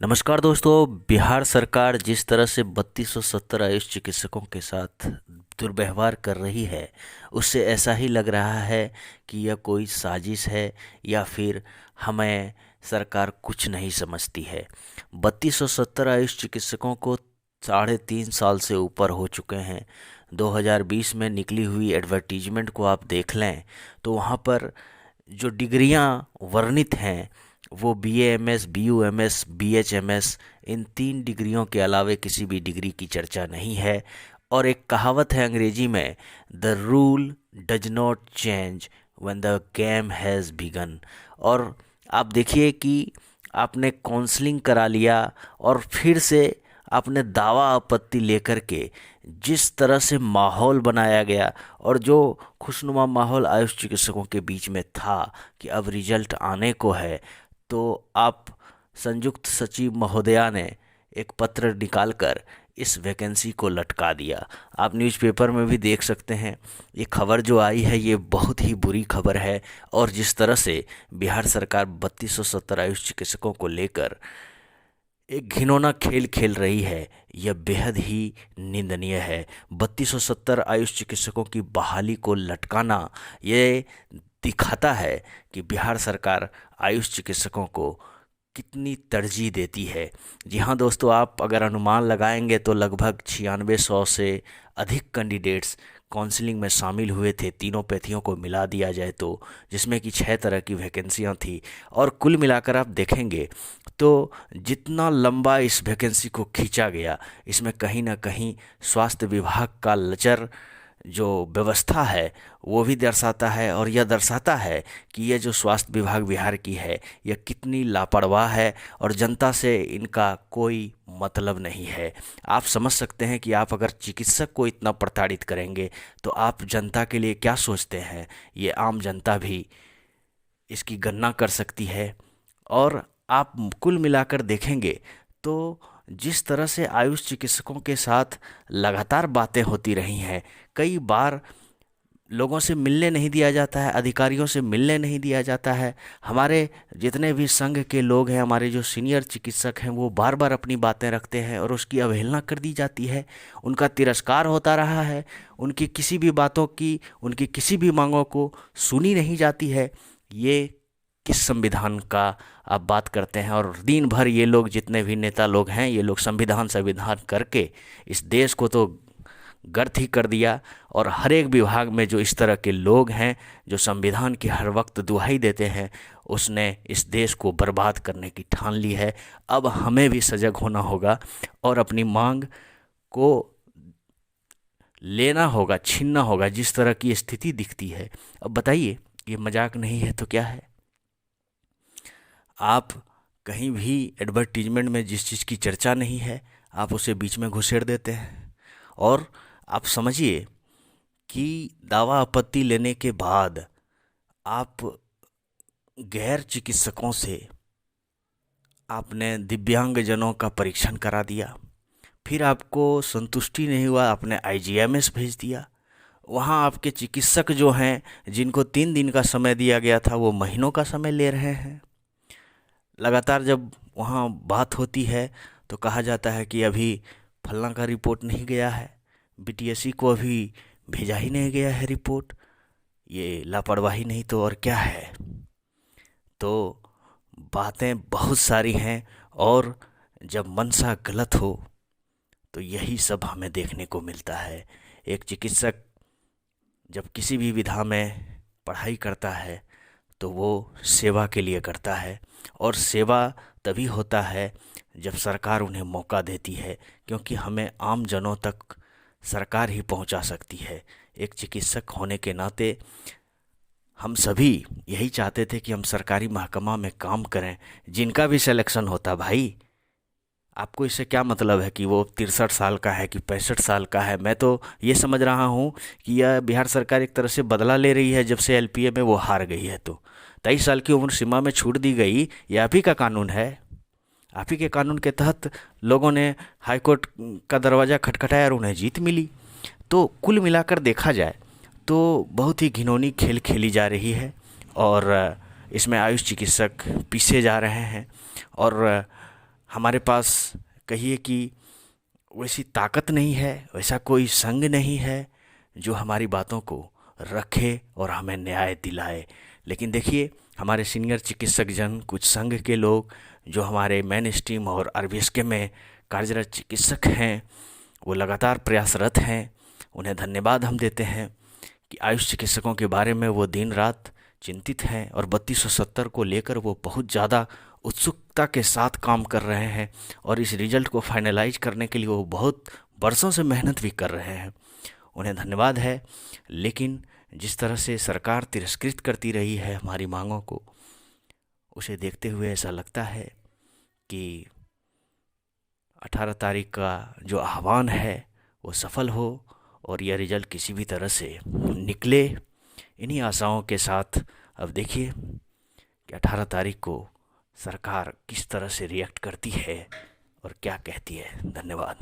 नमस्कार दोस्तों। बिहार सरकार जिस तरह से 3270 आयुष चिकित्सकों के साथ दुर्व्यवहार कर रही है, उससे ऐसा ही लग रहा है कि यह कोई साजिश है या फिर हमें सरकार कुछ नहीं समझती है। 3270 आयुष चिकित्सकों को 3.5 साल से ऊपर हो चुके हैं। 2020 में निकली हुई एडवर्टीजमेंट को आप देख लें तो वहाँ पर जो डिग्रियां वर्णित हैं वो BA MS BUMS BHMS, इन 3 डिग्रियों के अलावे किसी भी डिग्री की चर्चा नहीं है। और एक कहावत है अंग्रेजी में, the rule does not change when the game has begun. और आप देखिए कि आपने काउंसलिंग करा लिया और फिर से आपने दावा आपत्ति लेकर के जिस तरह से माहौल बनाया गया और जो खुशनुमा माहौल आयुष चिकित्सकों के बीच में था कि अब रिजल्ट आने को है, तो आप संयुक्त सचिव महोदया ने एक पत्र निकालकर इस वैकेंसी को लटका दिया। आप न्यूज़पेपर में भी देख सकते हैं। ये खबर जो आई है ये बहुत ही बुरी खबर है। और जिस तरह से बिहार सरकार 3270 आयुष चिकित्सकों को लेकर एक घिनौना खेल खेल रही है, यह बेहद ही निंदनीय है। 3270 आयुष चिकित्सकों की बहाली को लटकाना ये दिखाता है कि बिहार सरकार आयुष चिकित्सकों को कितनी तरजीह देती है। जी हाँ दोस्तों, आप अगर अनुमान लगाएंगे तो लगभग 9600 से अधिक कैंडिडेट्स काउंसलिंग में शामिल हुए थे, तीनों पैथियों को मिला दिया जाए तो, जिसमें कि 6 तरह की वैकेंसियां थी। और कुल मिलाकर आप देखेंगे तो जितना लंबा इस वैकेंसी को खींचा गया, इसमें कहीं ना कहीं स्वास्थ्य विभाग का लचर जो व्यवस्था है वो भी दर्शाता है। और यह दर्शाता है कि यह जो स्वास्थ्य विभाग बिहार की है यह कितनी लापरवाह है और जनता से इनका कोई मतलब नहीं है। आप समझ सकते हैं कि आप अगर चिकित्सक को इतना प्रताड़ित करेंगे तो आप जनता के लिए क्या सोचते हैं, ये आम जनता भी इसकी गणना कर सकती है। और आप कुल मिलाकर देखेंगे तो जिस तरह से आयुष चिकित्सकों के साथ लगातार बातें होती रही हैं, कई बार लोगों से मिलने नहीं दिया जाता है, अधिकारियों से मिलने नहीं दिया जाता है। हमारे जितने भी संघ के लोग हैं, हमारे जो सीनियर चिकित्सक हैं, वो बार बार अपनी बातें रखते हैं और उसकी अवहेलना कर दी जाती है, उनका तिरस्कार होता रहा है, उनकी किसी भी बातों की, उनकी किसी भी मांगों को सुनी नहीं जाती है। ये किस संविधान का आप बात करते हैं? और दिन भर ये लोग, जितने भी नेता लोग हैं, ये लोग संविधान संविधान करके इस देश को तो गर्थ ही कर दिया। और हर एक विभाग में जो इस तरह के लोग हैं जो संविधान की हर वक्त दुहाई देते हैं, उसने इस देश को बर्बाद करने की ठान ली है। अब हमें भी सजग होना होगा और अपनी मांग को लेना होगा, छीनना होगा। जिस तरह की स्थिति दिखती है, अब बताइए, ये मजाक नहीं है तो क्या है? आप कहीं भी एडवर्टीजमेंट में जिस चीज़ की चर्चा नहीं है, आप उसे बीच में घुसेड़ देते हैं। और आप समझिए कि दावा आपत्ति लेने के बाद आप गैर चिकित्सकों से आपने दिव्यांगजनों का परीक्षण करा दिया, फिर आपको संतुष्टि नहीं हुआ, आपने IGMS भेज दिया। वहाँ आपके चिकित्सक जो हैं, जिनको 3 दिन का समय दिया गया था, वो महीनों का समय ले रहे हैं। लगातार जब वहाँ बात होती है तो कहा जाता है कि अभी फलना का रिपोर्ट नहीं गया है, BTSC को अभी भेजा ही नहीं गया है रिपोर्ट। ये लापरवाही नहीं तो और क्या है? तो बातें बहुत सारी हैं और जब मंशा गलत हो तो यही सब हमें देखने को मिलता है। एक चिकित्सक जब किसी भी विधा में पढ़ाई करता है तो वो सेवा के लिए करता है, और सेवा तभी होता है जब सरकार उन्हें मौका देती है, क्योंकि हमें आम जनों तक सरकार ही पहुंचा सकती है। एक चिकित्सक होने के नाते हम सभी यही चाहते थे कि हम सरकारी महकमा में काम करें। जिनका भी सिलेक्शन होता, भाई आपको इससे क्या मतलब है कि वो 63 साल का है कि 65 साल का है? मैं तो ये समझ रहा हूँ कि यह बिहार सरकार एक तरह से बदला ले रही है जब से LPA में वो हार गई है। तो 23 साल की उम्र सीमा में छूट दी गई, ये आप ही का कानून है। आप ही के कानून के तहत लोगों ने हाईकोर्ट का दरवाज़ा खटखटाया और उन्हें जीत मिली। तो कुल मिलाकर देखा जाए तो बहुत ही घिनौनी खेल खेली जा रही है और इसमें आयुष चिकित्सक पीछे जा रहे हैं। और हमारे पास कहिए कि वैसी ताकत नहीं है, वैसा कोई संघ नहीं है जो हमारी बातों को रखे और हमें न्याय दिलाए। लेकिन देखिए, हमारे सीनियर चिकित्सक जन, कुछ संघ के लोग जो हमारे मेन स्ट्रीम और आरबीएसके में कार्यरत चिकित्सक हैं, वो लगातार प्रयासरत हैं। उन्हें धन्यवाद हम देते हैं कि आयुष चिकित्सकों के बारे में वो दिन रात चिंतित हैं और 3270 को लेकर वो बहुत ज़्यादा उत्सुकता के साथ काम कर रहे हैं और इस रिजल्ट को फाइनलाइज करने के लिए वो बहुत बरसों से मेहनत भी कर रहे हैं। उन्हें धन्यवाद है। लेकिन जिस तरह से सरकार तिरस्कृत करती रही है हमारी मांगों को, उसे देखते हुए ऐसा लगता है कि 18 तारीख का जो आह्वान है वो सफल हो और यह रिजल्ट किसी भी तरह से निकले। इन्हीं आशाओं के साथ अब देखिए कि 18 तारीख को सरकार किस तरह से रिएक्ट करती है और क्या कहती है। धन्यवाद।